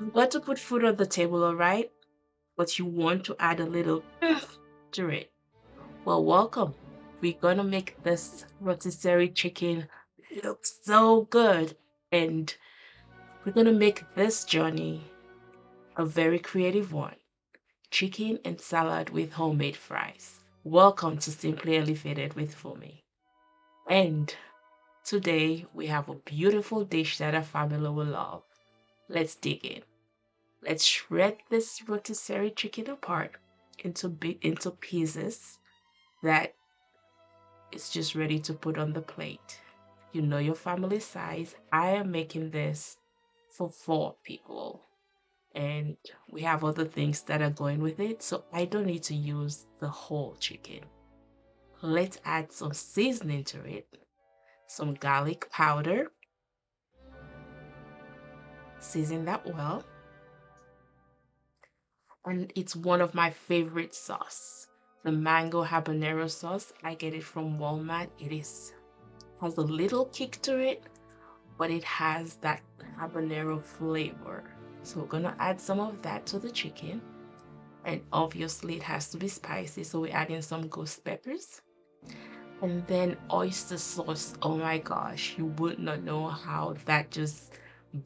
You've got to put food on the table, all right? But you want to add a little to it. Well, welcome. We're gonna make this rotisserie chicken look so good, and we're gonna make this journey a very creative one. Chicken and salad with homemade fries. Welcome to Simply Elevated with Fumi. And today we have a beautiful dish that our family will love. Let's dig in. Let's shred this rotisserie chicken apart into pieces that is just ready to put on the plate. You know your family size. I am making this for 4 people. And we have other things that are going with it, so I don't need to use the whole chicken. Let's add some seasoning to it, some garlic powder, season that well, and it's one of my favorite sauce. The mango habanero sauce, I get it from Walmart. It is has a little kick to it, but it has that habanero flavor. So we're gonna add some of that to the chicken. And obviously it has to be spicy, so we add in some ghost peppers. And then oyster sauce. Oh my gosh, you would not know how that just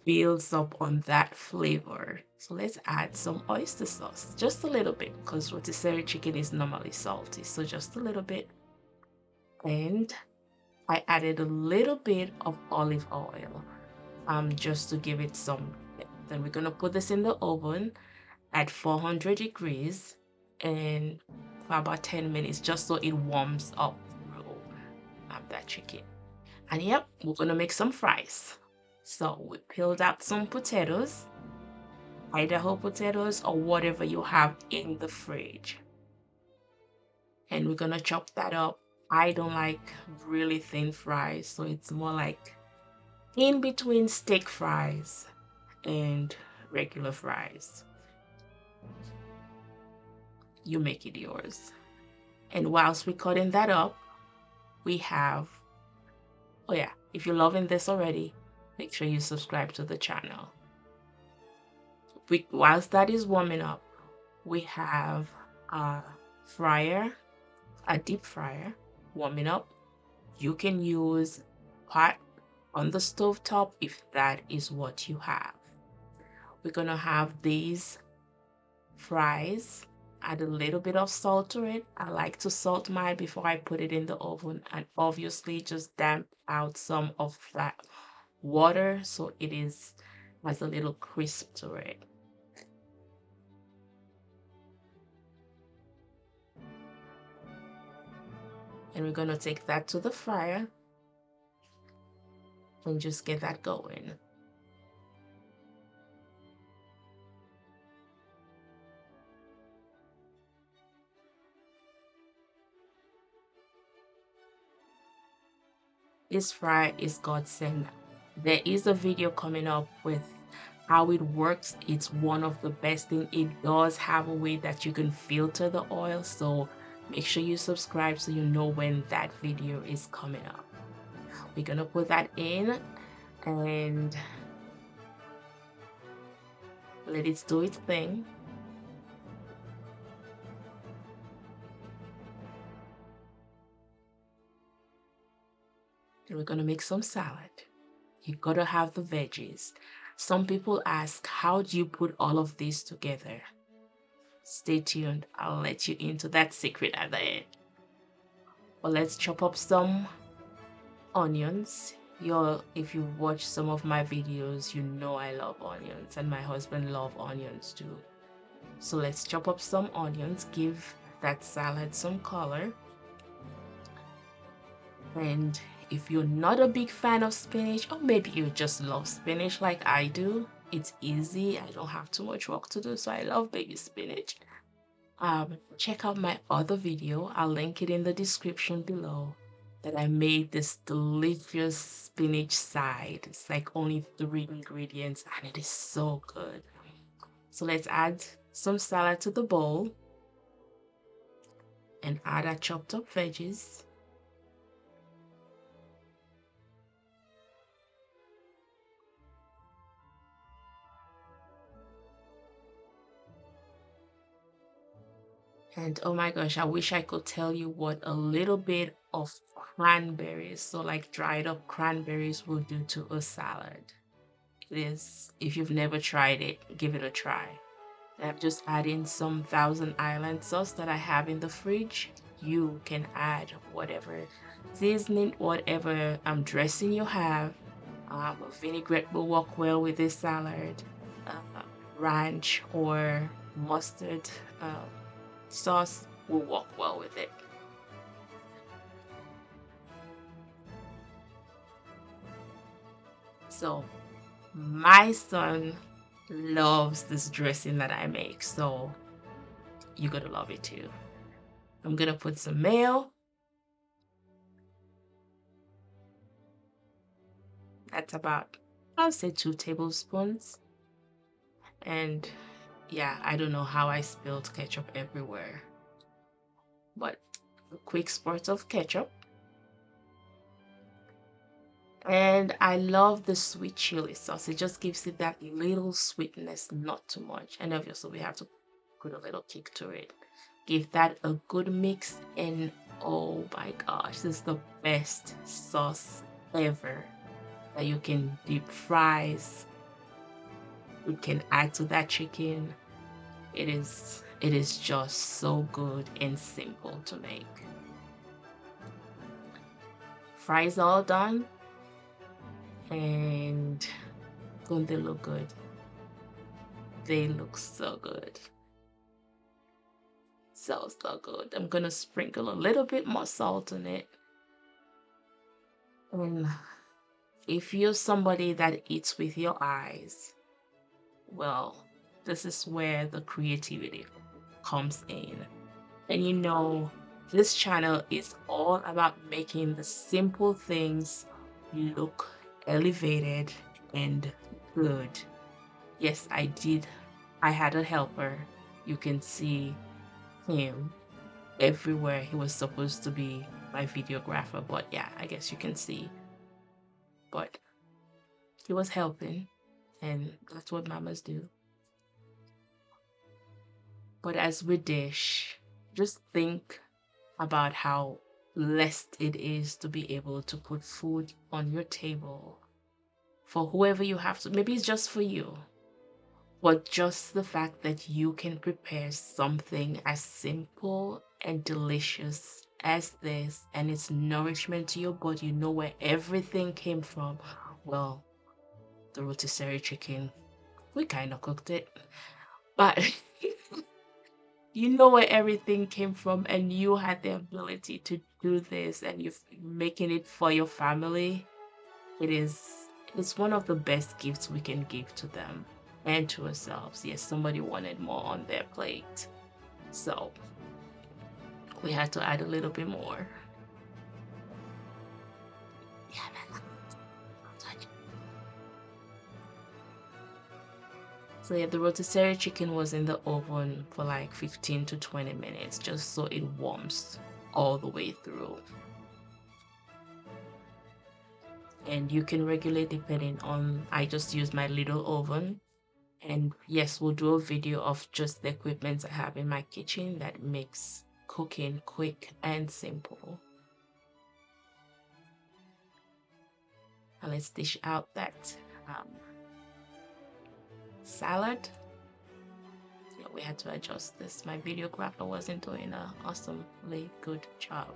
builds up on that flavor. So let's add some oyster sauce, just a little bit, because rotisserie chicken is normally salty, so just a little bit. And I added a little bit of olive oil, just to give it some. Then we're gonna put this in the oven at 400 degrees and for about 10 minutes, just so it warms up through that chicken. And yep, we're gonna make some fries. So we peeled out some potatoes, Idaho potatoes, or whatever you have in the fridge. And we're gonna chop that up. I don't like really thin fries, so it's more like in between steak fries and regular fries. You make it yours. And whilst we're cutting that up, we have, oh yeah, if you're loving this already, make sure you subscribe to the channel. Whilst that is warming up, we have a fryer, a deep fryer warming up. You can use pot on the stove top if that is what you have. We're gonna have these fries, add a little bit of salt to it. I like to salt mine before I put it in the oven, and obviously just damp out some of that water so it is has a little crisp to it. And we're gonna take that to the fryer and just get that going. This fry is godsend. There is a video coming up with how it works. It's one of the best thing. It does have a way that you can filter the oil, so make sure you subscribe so you know when that video is coming up. We're gonna put that in and let it do its thing. And we're gonna make some salad. You gotta have the veggies. Some people ask, how do you put all of this together? Stay tuned. I'll let you into that secret at the end. But let's chop up some onions. If you watch some of my videos, you know I love onions, and my husband loves onions too. So let's chop up some onions, give that salad some color. And if you're not a big fan of spinach, or maybe you just love spinach like I do, it's easy. I don't have too much work to do, so I love baby spinach. Check out my other video. I'll link it in the description below. That I made this delicious spinach side. It's like only 3 ingredients, and it is so good. So let's add some salad to the bowl and add our chopped up veggies. And oh my gosh, I wish I could tell you what a little bit of cranberries, so like dried up cranberries, will do to a salad. It is, if you've never tried it, give it a try. I'm just adding some Thousand Island sauce that I have in the fridge. You can add whatever seasoning, whatever dressing you have. Vinaigrette will work well with this salad. Ranch or mustard uh, sauce will work well with it. So my son loves this dressing that I make, so you're gonna love it too. I'm gonna put some mayo. That's about, I'll say, 2 tablespoons. And yeah, I don't know how I spilled ketchup everywhere, but a quick spurt of ketchup. And I love the sweet chili sauce. It just gives it that little sweetness, not too much. And obviously, we have to put a little kick to it. Give that a good mix, and oh my gosh, this is the best sauce ever that you can deep fries. You can add to that chicken. It is just so good and simple to make. Fries all done, and don't they look good? They look so good. So so good. I'm gonna sprinkle a little bit more salt on it. And if you're somebody that eats with your eyes, well, this is where the creativity comes in. And this channel is all about making the simple things look elevated and good. Yes, I did. I had a helper. You can see him everywhere. He was supposed to be my videographer, but yeah, I guess you can see. But he was helping, and that's what mamas do. But as we dish, just think about how blessed it is to be able to put food on your table for whoever you have to. Maybe it's just for you, but just the fact that you can prepare something as simple and delicious as this, and it's nourishment to your body. You know where everything came from. Well, the rotisserie chicken, we kind of cooked it, but you know where everything came from, and you had the ability to do this, and you're making it for your family. It is, it's one of the best gifts we can give to them and to ourselves. Yes, somebody wanted more on their plate, so we had to add a little bit more. Yeah, man. So yeah, the rotisserie chicken was in the oven for like 15 to 20 minutes, just so it warms all the way through. And you can regulate depending on, I just use my little oven. And yes, we'll do a video of just the equipment I have in my kitchen that makes cooking quick and simple. And let's dish out that um, salad. Yeah, we had to adjust this. My videographer wasn't doing an awesomely good job.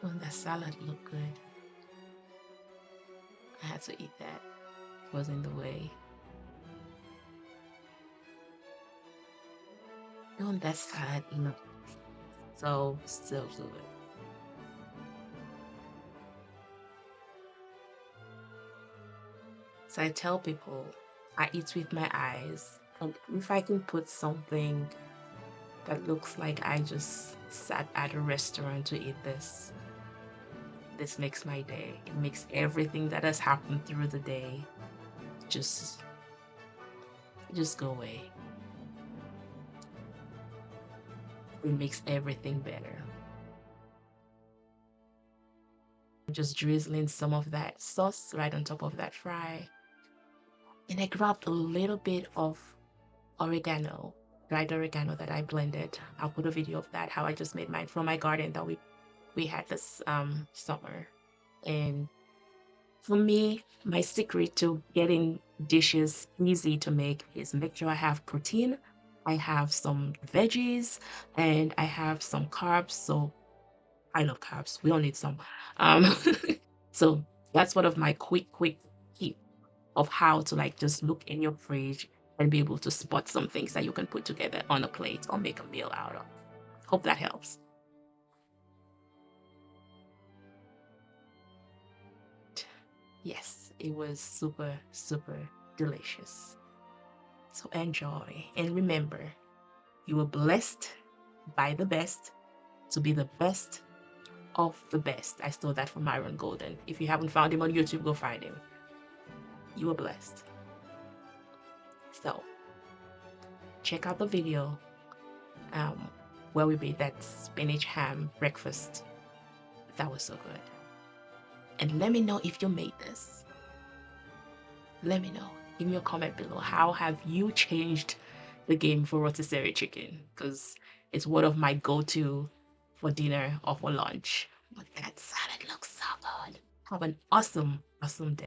Oh, that salad looked good. I had to eat that. It was in the way. Oh, that salad looked so good. So I tell people I eat with my eyes, and if I can put something that looks like I just sat at a restaurant to eat this makes my day. It makes everything that has happened through the day just go away. It makes everything better. Just drizzling some of that sauce right on top of that fry. And I grabbed a little bit of oregano, dried oregano that I blended. I'll put a video of that, how I just made mine from my garden that we had this summer. And for me, my secret to getting dishes easy to make is make sure I have protein, I have some veggies, and I have some carbs. So I love carbs. We all need some. Um, so that's one of my quick tip of how to like just look in your fridge and be able to spot some things that you can put together on a plate or make a meal out of. Hope that helps. Yes, it was super delicious. So enjoy. And remember, you were blessed by the best to be the best of the best. I stole that from Myron Golden. If you haven't found him on YouTube, go find him. You were blessed. So check out the video um, where we made that spinach ham breakfast. That was so good. And let me know if you made this. Let me know. Give me a comment below. How have you changed the game for rotisserie chicken? Because it's one of my go-to for dinner or for lunch. But that salad looks so good. Have an awesome day.